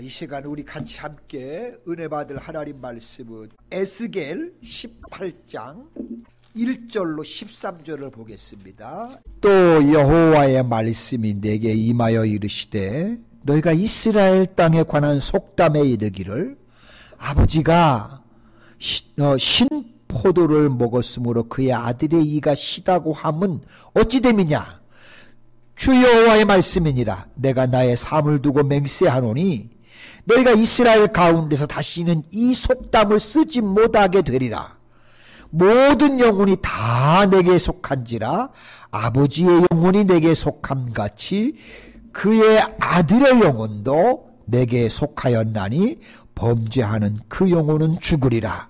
이 시간 우리 같이 함께 은혜 받을 하나님 말씀은 에스겔 18장 1절로 13절을 보겠습니다. 또 여호와의 말씀이 내게 임하여 이르시되 너희가 이스라엘 땅에 관한 속담에 이르기를 아버지가 신포도를 먹었으므로 그의 아들의 이가 시다고 함은 어찌 됨이냐. 주 여호와의 말씀이니라. 내가 나의 삶을 두고 맹세하노니 너희가 이스라엘 가운데서 다시는 이 속담을 쓰지 못하게 되리라. 모든 영혼이 다 내게 속한지라 아버지의 영혼이 내게 속함같이 그의 아들의 영혼도 내게 속하였나니 범죄하는 그 영혼은 죽으리라.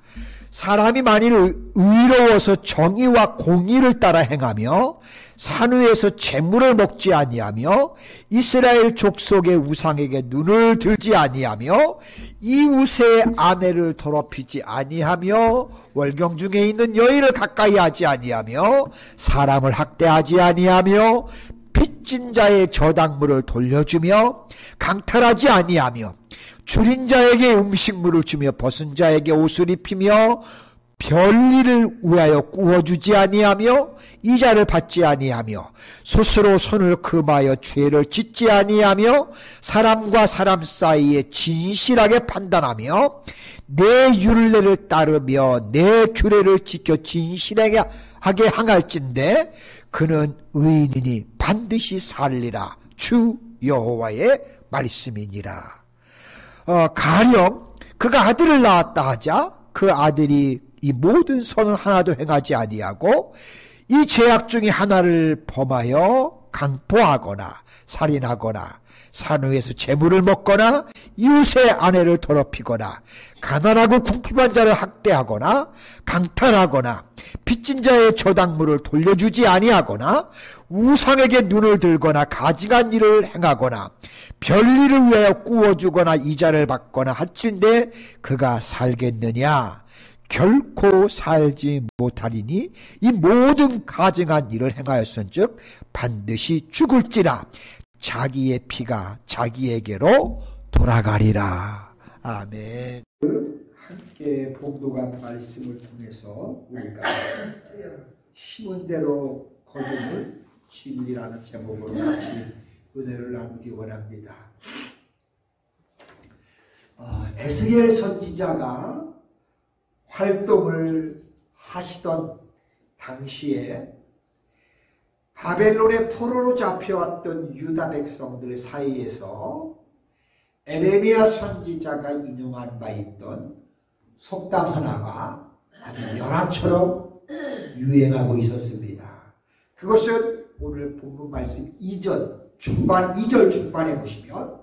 사람이 만일 의로워서 정의와 공의를 따라 행하며 산 위에서 재물을 먹지 아니하며 이스라엘 족속의 우상에게 눈을 들지 아니하며 이웃의 아내를 더럽히지 아니하며 월경 중에 있는 여인을 가까이 하지 아니하며 사람을 학대하지 아니하며 빚진 자의 저당물을 돌려주며 강탈하지 아니하며 줄인 자에게 음식물을 주며 벗은 자에게 옷을 입히며 별일을 위하여 구워주지 아니하며 이자를 받지 아니하며 스스로 손을 금하여 죄를 짓지 아니하며 사람과 사람 사이에 진실하게 판단하며 내 율례를 따르며 내 규례를 지켜 진실하게 행할진대 그는 의인이니 반드시 살리라. 주 여호와의 말씀이니라. 가령 그가 아들을 낳았다 하자 그 아들이 이 모든 선은 하나도 행하지 아니하고 이 죄악 중에 하나를 범하여 강포하거나 살인하거나 산 위에서 재물을 먹거나 이웃의 아내를 더럽히거나 가난하고 궁핍한 자를 학대하거나 강탈하거나 빚진 자의 저당물을 돌려주지 아니하거나 우상에게 눈을 들거나 가증한 일을 행하거나 별일을 위하여 구워주거나 이자를 받거나 할진대 그가 살겠느냐. 결코 살지 못하리니 이 모든 가증한 일을 행하였은즉 반드시 죽을지라. 자기의 피가 자기에게로 돌아가리라. 아멘. 함께 봉독한 말씀을 통해서 우리가 심은 대로 거둠을 진리라는 제목으로 같이 은혜를 나누기 원합니다. 에스겔 선지자가 활동을 하시던 당시에 바벨론의 포로로 잡혀왔던 유다 백성들 사이에서 에레미야 선지자가 인용한 바 있던 속담 하나가 아주 열화처럼 유행하고 있었습니다. 그것은 오늘 본문 말씀 2절 중반에 보시면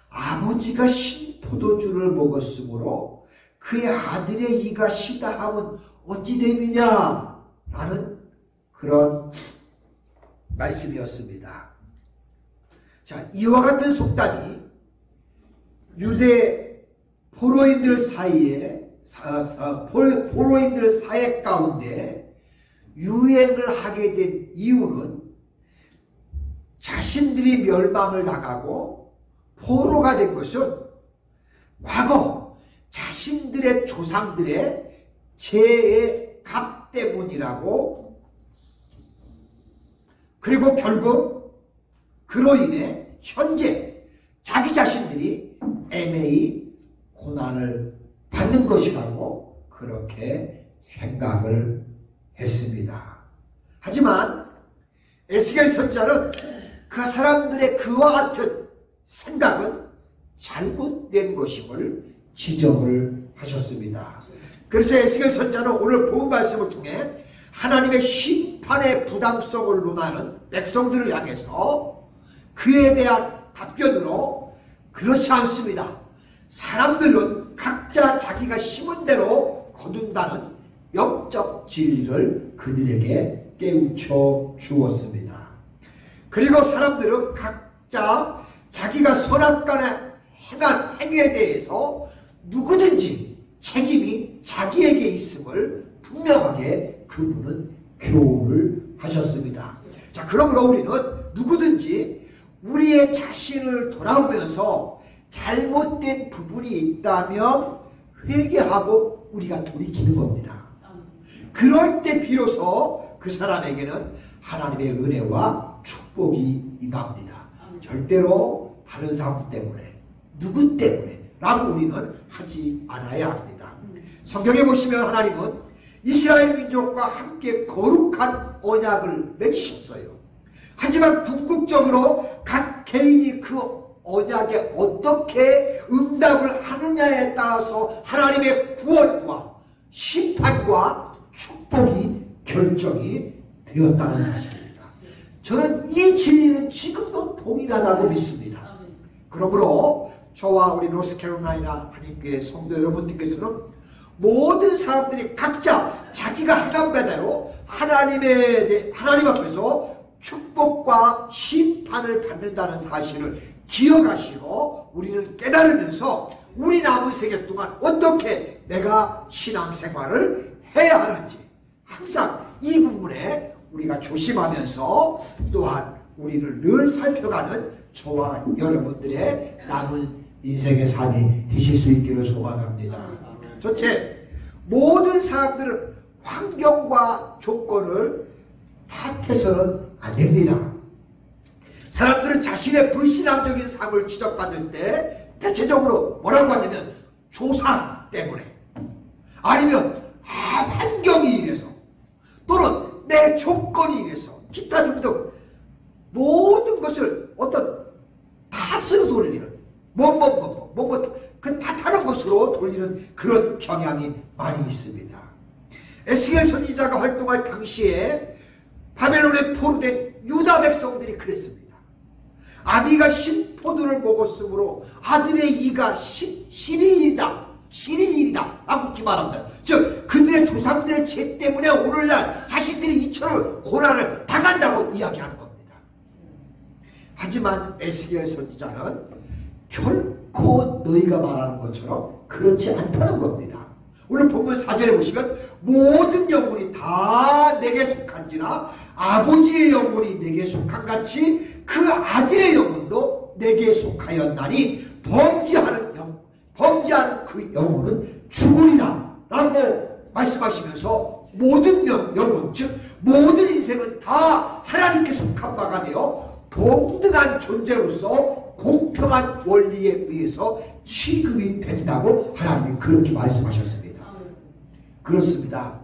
아버지가 신포도주를 먹었으므로 그의 아들의 이가 시다 함은 어찌 됨이냐 라는 그런 말씀이었습니다. 자, 이와 같은 속담이 유대 포로인들 사이에 포로인들 사회 가운데 유행을 하게 된 이유는 자신들이 멸망을 당하고 포로가 된 것은 과거 자신들의 조상들의 죄의 값 때문이라고, 그리고 결국 그로 인해 현재 자기 자신들이 애매히 고난을 받는 것이라고 그렇게 생각을 했습니다. 하지만 에스겔 선지자는 그 사람들의 그와 같은 생각은 잘못된 것임을 지적을 하셨습니다. 그래서 에스겔 선지자는 오늘 본 말씀을 통해 하나님의 심판의 부당성을 논하는 백성들을 향해서 그에 대한 답변으로 그렇지 않습니다. 사람들은 각자 자기가 심은 대로 거둔다는 영적 진리를 그들에게 깨우쳐 주었습니다. 그리고 사람들은 각자 자기가 선악간에 행한 행위에 대해서 누구든지 책임이 자기에게 있음을 분명하게 그분은 교훈을 하셨습니다. 자, 그러므로 우리는 누구든지 우리의 자신을 돌아보면서 잘못된 부분이 있다면 회개하고 우리가 돌이키는 겁니다. 그럴 때 비로소 그 사람에게는 하나님의 은혜와 축복이 임합니다. 절대로 다른 사람 때문에, 누구 때문에 라고 우리는 하지 않아야 합니다. 성경에 보시면 하나님은 이스라엘 민족과 함께 거룩한 언약을 맺으셨어요. 하지만 궁극적으로 각 개인이 그 언약에 어떻게 응답을 하느냐에 따라서 하나님의 구원과 심판과 축복이 결정이 되었다는 사실입니다. 저는 이 진리는 지금도 동일하다고 믿습니다. 그러므로 저와 우리 노스캐롤라이나 한인교회 성도 여러분들께서는 모든 사람들이 각자 자기가 행한 바대로 하나님 앞에서 축복과 심판을 받는다는 사실을 기억하시고 우리는 깨달으면서 우리 남은 세계 동안 어떻게 내가 신앙생활을 해야 하는지 항상 이 부분에 우리가 조심하면서 또한 우리를 늘 살펴가는 저와 여러분들의 남은 인생의 삶이 되실 수 있기를 소망합니다. 첫째, 모든 사람들은 환경과 조건을 탓해서는 안 됩니다. 사람들은 자신의 불신앙적인 삶을 지적받을 때 대체적으로 뭐라고 하냐면 조상 때문에, 아니면 환경이 이래서, 또는 내 조건이 이래서, 기타 등등 모든 것을 어떤 탓으로 돌리는, 그 탓하는 것으로 돌리는 그런 경향이 많이 있습니다. 에스겔 선지자가 활동할 당시에 바벨론에 포로된 유다 백성들이 그랬습니다. 아비가 신포도를 먹었으므로 아들의 이가 신이이다 라고 기말합니다. 즉 그들의 조상들의 죄 때문에 오늘날 자신들이 이처럼 고난을 당한다고 이야기하는 겁니다. 하지만 에스겔 선지자는 결코 너희가 말하는 것처럼 그렇지 않다는 겁니다. 오늘 본문 4절에 보시면 모든 영혼이 다 내게 속한지나 아버지의 영혼이 내게 속한같이 그 아들의 영혼도 내게 속하였나니 범죄하는 그 영혼은 죽으리라 라고 말씀하시면서 모든 영혼, 즉 모든 인생은 다 하나님께 속한 바가 되어 동등한 존재로서 공평한 원리에 의해서 취급이 된다고 하나님이 그렇게 말씀하셨습니다. 그렇습니다.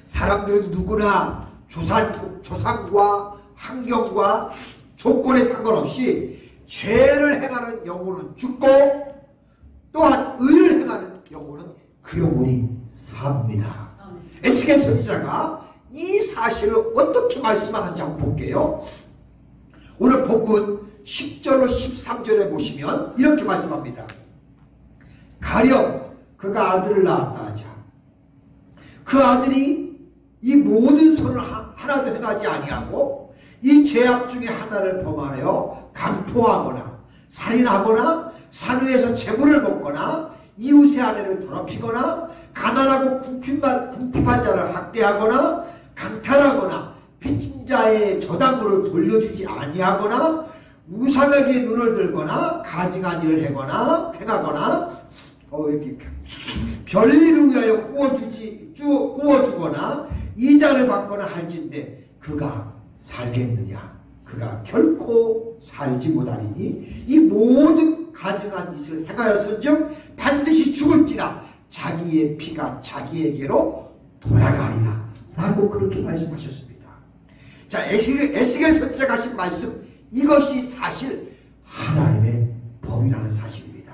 사람들은 누구나 조상과 환경과 조건에 상관없이 죄를 행하는 영혼은 죽고 또한 의를 행하는 영혼은 그 영혼이 삽니다. 에스겔 선지자가 이 사실을 어떻게 말씀하는지 한번 볼게요. 오늘 본문 10절로 13절에 보시면 이렇게 말씀합니다. 가령 그가 아들을 낳았다 하자. 그 아들이 이 모든 선을 하나도 행하지 아니하고 이 죄악 중에 하나를 범하여 강포하거나 살인하거나 산위에서 재물을 먹거나 이웃의 아내를 더럽히거나 가난하고 궁핍한 자를 학대하거나 강탈하거나 빚진 자의 저당물을 돌려주지 아니하거나 우상에게 눈을 들거나 가증한 일을 행하거나 이렇게 별일을 위하여 꾸어주거나 이자를 받거나 할진대 그가 살겠느냐? 그가 결코 살지 못하리니 이 모든 가증한 짓을 행하였은즉 반드시 죽을지라 자기의 피가 자기에게로 돌아가리라 라고 그렇게 말씀하셨습니다. 자, 에스겔 선지자가 하신 말씀, 이것이 사실 하나님의 법이라는 사실입니다.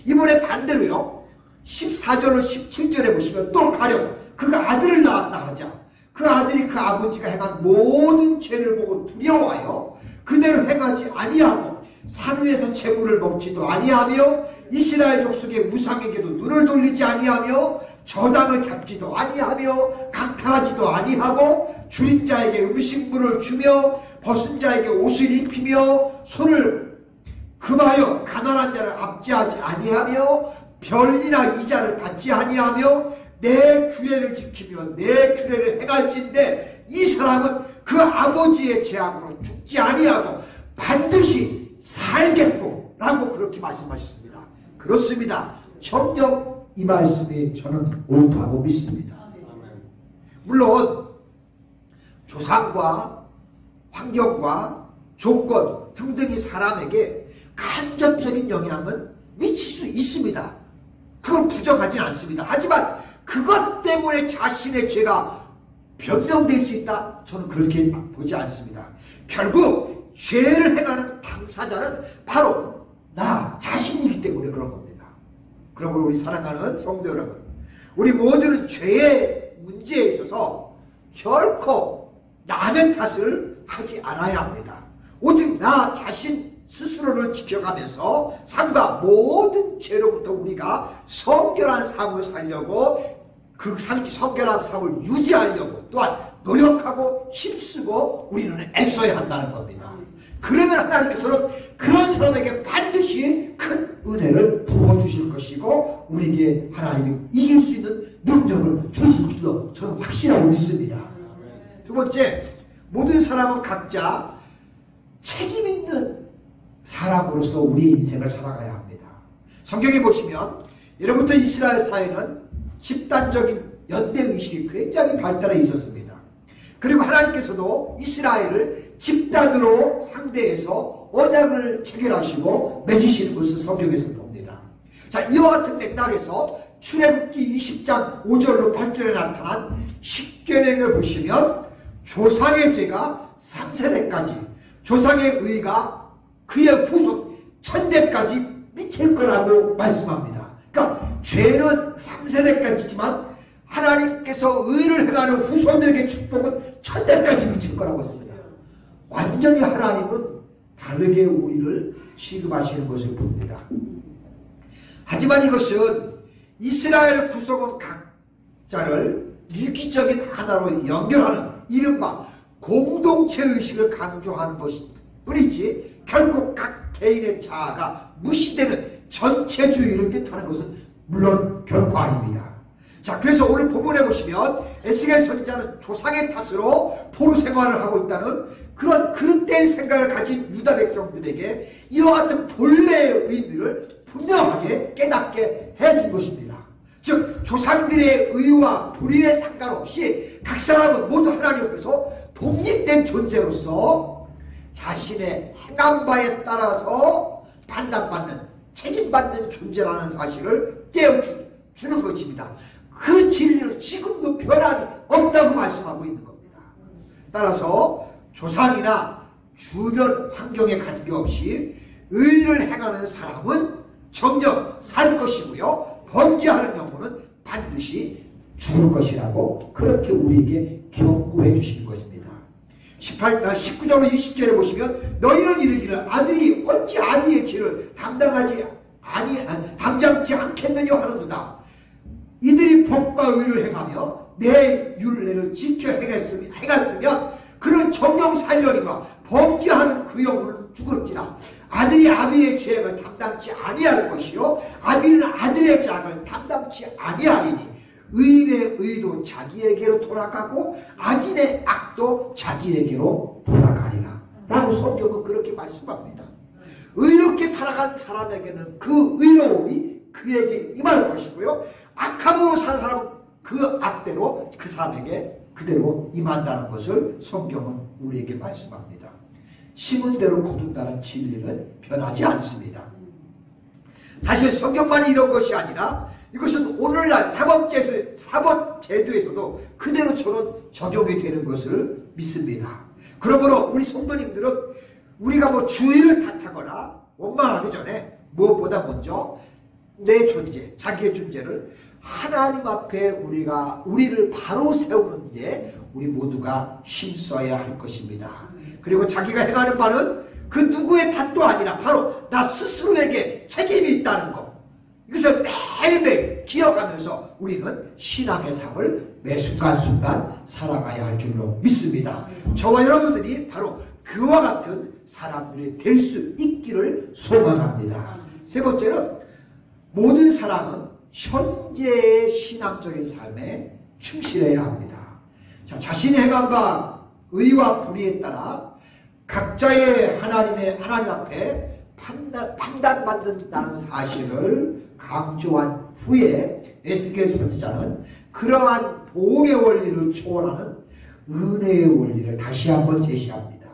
이번에 반대로요, 14절로 17절에 보시면 또 가령 그가 아들을 낳았다 하자. 그 아들이 그 아버지가 행한 모든 죄를 보고 두려워하여 그대로 행하지 아니하고 산위에서 재물을 먹지도 아니하며 이스라엘 족속의 우상에게도 눈을 돌리지 아니하며 저당을 잡지도 아니하며 강탈하지도 아니하고 줄인 자에게 음식물을 주며 벗은 자에게 옷을 입히며 손을 금하여 가난한 자를 압제하지 아니하며 별이나 이자를 받지 아니하며 내 규례를 지키며 내 규례를 행할진대 이 사람은 그 아버지의 죄악으로 죽지 아니하고 반드시 살겠고 라고 그렇게 말씀하셨습니다. 그렇습니다. 정녕 이 말씀이 저는 옳다고 믿습니다. 물론 조상과 환경과 조건 등등이 사람에게 간접적인 영향은 미칠 수 있습니다. 그건 부정하진 않습니다. 하지만 그것 때문에 자신의 죄가 변명될 수 있다? 저는 그렇게 보지 않습니다. 결국 죄를 행하는 당사자는 바로 나 자신이기 때문에 그런 겁니다. 그러므로 우리 사랑하는 성도 여러분, 우리 모두는 죄의 문제에 있어서 결코 남의 탓을 하지 않아야 합니다. 오직 나 자신 스스로를 지켜가면서 삶과 모든 죄로부터 우리가 성결한 삶을 살려고 그 성결한 삶을 유지하려고 또한 노력하고 힘쓰고 우리는 애써야 한다는 겁니다. 그러면 하나님께서는 그런 사람에게 반드시 큰 은혜를 부어주실 것이고 우리에게 하나님이 이길 수 있는 능력을 주실 줄로 저는 확실하고 믿습니다. 두 번째, 모든 사람은 각자 책임 있는 사람으로서 우리의 인생을 살아가야 합니다. 성경에 보시면 예로부터 이스라엘 사회는 집단적인 연대의식이 굉장히 발달해 있었습니다. 그리고 하나님께서도 이스라엘을 집단으로 상대해서 언약을 체결하시고 맺으시는 것을 성경에서 봅니다. 자, 이와 같은 맥락에서 출애굽기 20장 5절로 8절에 나타난 십계명을 보시면 조상의 죄가 3세대까지, 조상의 의가 그의 후손 1000대까지 미칠 거라고 말씀합니다. 그러니까 죄는 3세대까지지만 하나님께서 의를 행하는 후손들에게 축복은 1000대까지 미칠 거라고 했습니다. 완전히 하나님은 다르게 우리를 취급하시는 것을 봅니다. 하지만 이것은 이스라엘 구성원 각자를 유기적인 하나로 연결하는 이른바 공동체의식을 강조하는 것이 뿐이지 결국 각 개인의 자아가 무시되는 전체주의를 뜻하는 것은 물론 결코 아닙니다. 자, 그래서 오늘 본문에 보시면 에스겔 선지자는 조상의 탓으로 포로 생활을 하고 있다는 그런 그릇된 생각을 가진 유다 백성들에게 이와 같은 본래의 의미를 분명하게 깨닫게 해준 것입니다. 즉 조상들의 의와 불의에 상관없이 각 사람은 모두 하나님 앞에서 독립된 존재로서 자신의 행한 바에 따라서 판단받는, 책임받는 존재라는 사실을 깨워주는 것입니다. 그 진리는 지금도 변함이 없다고 말씀하고 있는 겁니다. 따라서 조상이나 주변 환경에 관계없이 의를 행하는 사람은 정녕 살 것이고요, 범죄하는 경우는 반드시 죽을 것이라고 그렇게 우리에게 경고해 주시는 것입니다. 19절로 20절에 보시면 너희는 이르기를 아들이 어찌 아비의 죄를 담당지 않겠느냐 하는도다. 이들이 법과 의를 행하며 내 율례를 지켜 행했으면 그는 정령 살려니와 범죄하는 그 영혼은 죽을지라. 아들이 아비의 죄악을 담당치 아니할 것이요 아비는 아들의 죄악을 담당치 아니하리니 의인의 의도 자기에게로 돌아가고 악인의 악도 자기에게로 돌아가리라 라고 성경은 그렇게 말씀합니다. 의롭게 살아간 사람에게는 그 의로움이 그에게 임할 것이고요, 악함으로 사는 사람은 그 악대로 그 사람에게 그대로 임한다는 것을 성경은 우리에게 말씀합니다. 심은 대로 거둔다는 진리는 변하지 않습니다. 사실 성경만이 이런 것이 아니라 이것은 오늘날 사법제도에서도 그대로처럼 적용이 되는 것을 믿습니다. 그러므로 우리 성도님들은 우리가 주의를 탓하거나 원망하기 전에 무엇보다 먼저 내 존재, 자기의 존재를 하나님 앞에 우리를 바로 세우는 일에 우리 모두가 힘써야 할 것입니다. 그리고 자기가 행하는 바는 그 누구의 탓도 아니라 바로 나 스스로에게 책임이 있다는 것, 이것을 매일매일 기억하면서 우리는 신앙의 삶을 매 순간순간 살아가야 할 줄로 믿습니다. 저와 여러분들이 바로 그와 같은 사람들이 될 수 있기를 소망합니다. 세 번째는 모든 사람은 현재의 신앙적인 삶에 충실해야 합니다. 자, 자신의 행한 바 의와 불의에 따라 각자의 하나님 앞에 판단받는다는 사실을 강조한 후에 에스겔 선지자는 그러한 복의 원리를 초월하는 은혜의 원리를 다시 한번 제시합니다.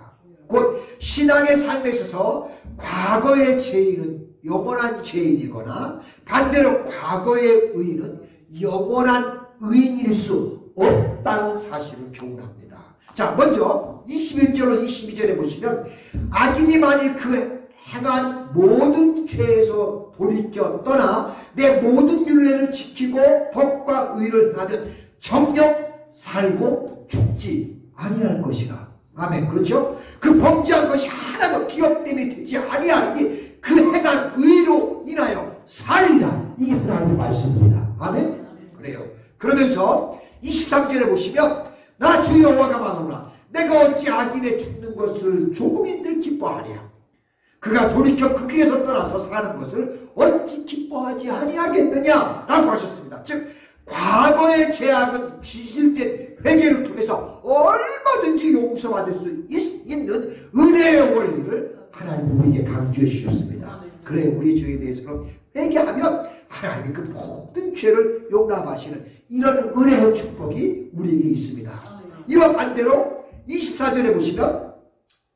곧 신앙의 삶에 있어서 과거의 죄인은 영원한 죄인이거나 반대로 과거의 의인은 영원한 의인일 수 없다는 사실을 교훈합니다. 자, 먼저 21절로 22절에 보시면 악인이 만일 그 행한 모든 죄에서 돌이켜 떠나 내 모든 율례를 지키고 법과 의를 하면 정녕 살고 죽지 아니할 것이라. 아멘. 그렇죠? 그 범죄한 것이 하나도 기억됨이 되지 아니하니 그 행한 의로 인하여 살리라. 이게 하나님의 말씀입니다. 아멘. 그래요. 그러면서 23절에 보시면 나 주 여호와가 말하노라 내가 어찌 악인의 죽는 것을 조금인들 기뻐하랴. 그가 돌이켜 그 길에서 떠나서 사는 것을 어찌 기뻐하지 아니하겠느냐 라고 하셨습니다. 즉 과거의 죄악은 진실된 회개를 통해서 얼마든지 용서받을 수 있는 은혜의 원리를 하나님 우리에게 강조해 주셨습니다. 그래 우리의 죄에 대해서는 회개하면 하나님이 그 모든 죄를 용납하시는 이런 은혜의 축복이 우리에게 있습니다. 이와 반대로 24절에 보시면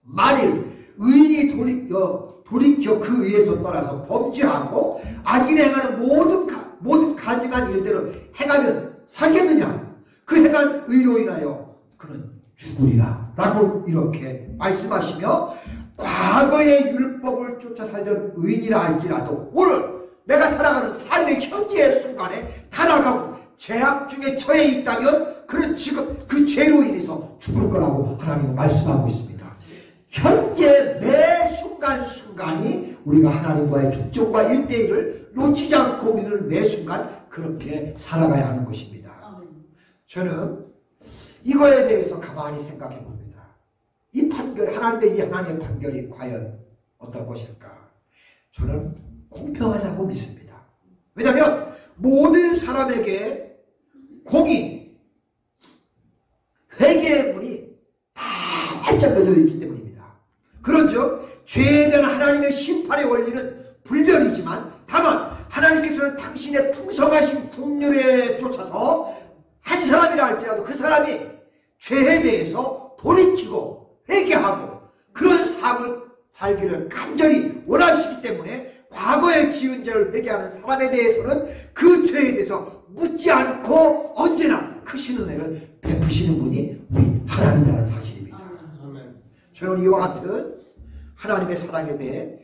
만일 의인이 돌이켜 그 의에서 떠나서 범죄하고 악인이 행하는 모든 가증한 일대로 행하면 살겠느냐? 그 행한 의로 인하여 그는 죽으리라 라고 이렇게 말씀하시며 과거의 율법을 쫓아 살던 의인이라 할지라도 오늘 내가 살아가는 삶의 현재의 순간에 타락하고 죄악 중에 처해 있다면 그는 지금 그 죄로 인해서 죽을 거라고 하나님은 말씀하고 있습니다. 현재 매 순간순간이 우리가 하나님과의 족정과 1대1을 놓치지 않고 우리는 매 순간 그렇게 살아가야 하는 것입니다. 저는 이거에 대해서 가만히 생각해 봅니다. 이 판결, 하나님의 판결이 과연 어떤 것일까? 저는 공평하다고 믿습니다. 왜냐하면 모든 사람에게 공의, 회개의 문이 다 활짝 열려있기 때문입니다. 그런즉 죄에 대한 하나님의 심판의 원리는 불변이지만 다만 하나님께서는 당신의 풍성하신 국률에 쫓아서 한 사람이라 할지라도 그 사람이 죄에 대해서 돌이키고 회개하고 그런 삶을 살기를 간절히 원하시기 때문에 과거에 지은 죄를 회개하는 사람에 대해서는 그 죄에 대해서 묻지 않고 언제나 크신 은혜를 베푸시는 분이 우리 하나님이라는 사실입니다. 저는 이와 같은 하나님의 사랑에 대해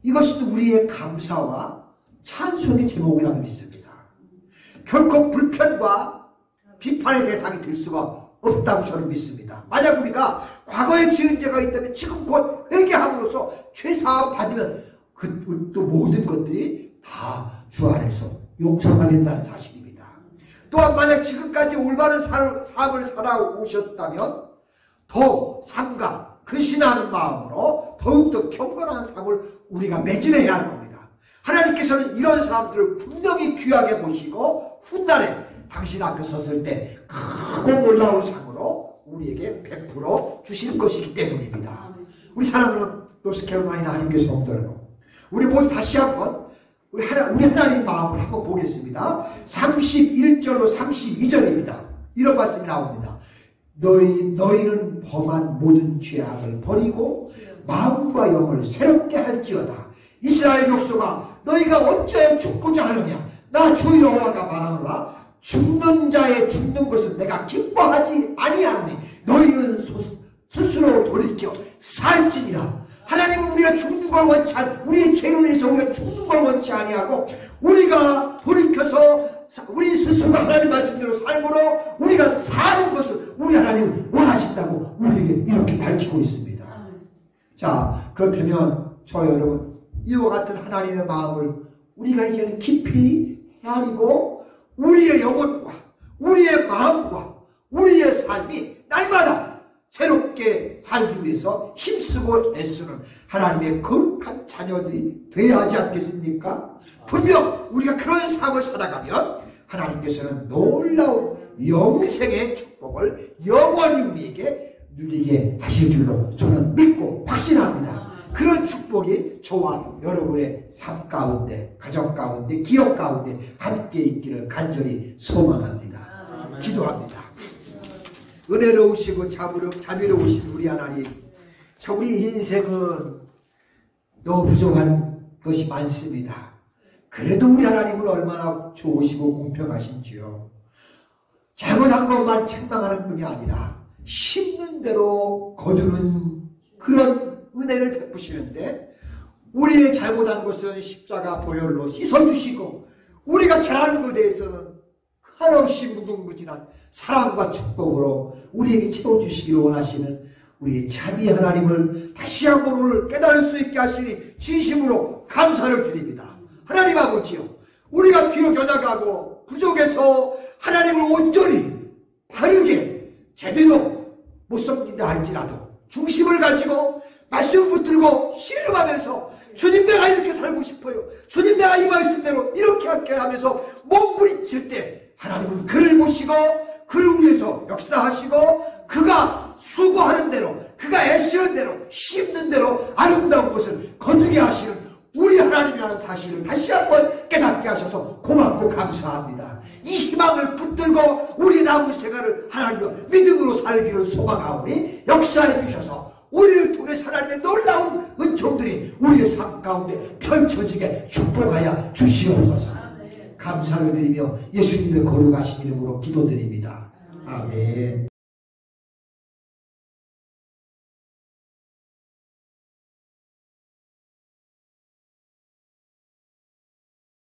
이것은 우리의 감사와 찬송의 제목이라고 믿습니다. 결코 불편과 비판의 대상이 될 수가 없다고 저는 믿습니다. 만약 우리가 과거에 지은 죄가 있다면 지금 곧 회개함으로써 죄사함 받으면 또 모든 것들이 다 주 안에서 용서가 된다는 사실입니다. 또한 만약 지금까지 올바른 삶을 살아오셨다면 더욱 삼가 근신하는 마음으로 더욱더 경건한 삶을 우리가 매진해야 할 겁니다. 하나님께서는 이런 사람들을 분명히 귀하게 보시고 훗날에 당신 앞에 섰을 때 크고 놀라운 상으로 우리에게 베풀어 주실 것이기 때문입니다. 우리 사랑하는 노스캐롤라이나 하나님께 성도 여러분, 우리 모두 다시 한번 우리 하나님 마음을 한번 보겠습니다. 31절로 32절입니다. 이런 말씀이 나옵니다. 너희는 범한 모든 죄악을 버리고 마음과 영을 새롭게 할지어다. 이스라엘 족속아, 너희가 어찌하여 죽고자 하느냐? 나 주 여호와가 말하노라. 죽는 자의 죽는 것은 내가 기뻐하지 아니하노니 너희는 스스로 돌이켜 살지니라. 하나님은 우리가 죽는 걸 원치 우리의 죄로 인해서 우리가 죽는 걸 원치 아니하고 우리가 돌이켜서 우리 스스로가 하나님 말씀대로 삶으로 우리가 사는 것을 우리 하나님은 원하신다고 우리에게 이렇게 밝히고 있습니다. 자, 그렇다면 저 여러분, 이와 같은 하나님의 마음을 우리가 이제는 깊이 헤아리고 우리의 영혼과 우리의 마음과 우리의 삶이 날마다 새롭게 살기 위해서 힘쓰고 애쓰는 하나님의 거룩한 자녀들이 되어야 하지 않겠습니까? 분명 우리가 그런 삶을 살아가면 하나님께서는 놀라운 영생의 축복을 영원히 우리에게 누리게 하실 줄로 저는 믿고 확신합니다. 그런 그런 축복이 저와 여러분의 삶 가운데, 가정 가운데, 기업 가운데 함께 있기를 간절히 소망합니다. 기도합니다. 은혜로우시고 자비로우신 우리 하나님, 자, 우리 인생은 너무 부족한 것이 많습니다. 그래도 우리 하나님은 얼마나 좋으시고 공평하신지요. 잘못한 것만 책망하는 분이 아니라 심는 대로 거두는 그런 은혜를 베푸시는데, 우리의 잘못한 것은 십자가 보혈로 씻어주시고 우리가 잘하는 것에 대해서는 한없이 무궁무진한 사랑과 축복으로 우리에게 채워주시기를 원하시는 우리의 자비 하나님을 다시 한번 오늘 깨달을 수 있게 하시니 진심으로 감사를 드립니다. 하나님 아버지요, 우리가 비록 연약하고 부족해서 하나님을 온전히 바르게 제대로 못 섬긴다 할지라도 중심을 가지고 말씀 붙들고 씨름하면서 주님 내가 이렇게 살고 싶어요, 주님 내가 이 말씀대로 이렇게 할게 하면서 몸부림칠 때 하나님은 그를 보시고 그를 위해서 역사하시고 그가 수고하는 대로, 그가 애쓰는 대로, 씹는 대로 아름다운 것을 거두게 하시는 우리 하나님이라는 사실을 다시 한번 깨닫게 하셔서 고맙고 감사합니다. 이 희망을 붙들고 우리 남은 생활을 하나님과 믿음으로 살기를 소망하오니 역사해 주셔서 우리를 통해서 하나님의 놀라운 은총들이 우리의 삶 가운데 펼쳐지게 축복하여 주시옵소서. 감사를 드리며 예수님의 거룩하신 이름으로 기도드립니다. 아멘.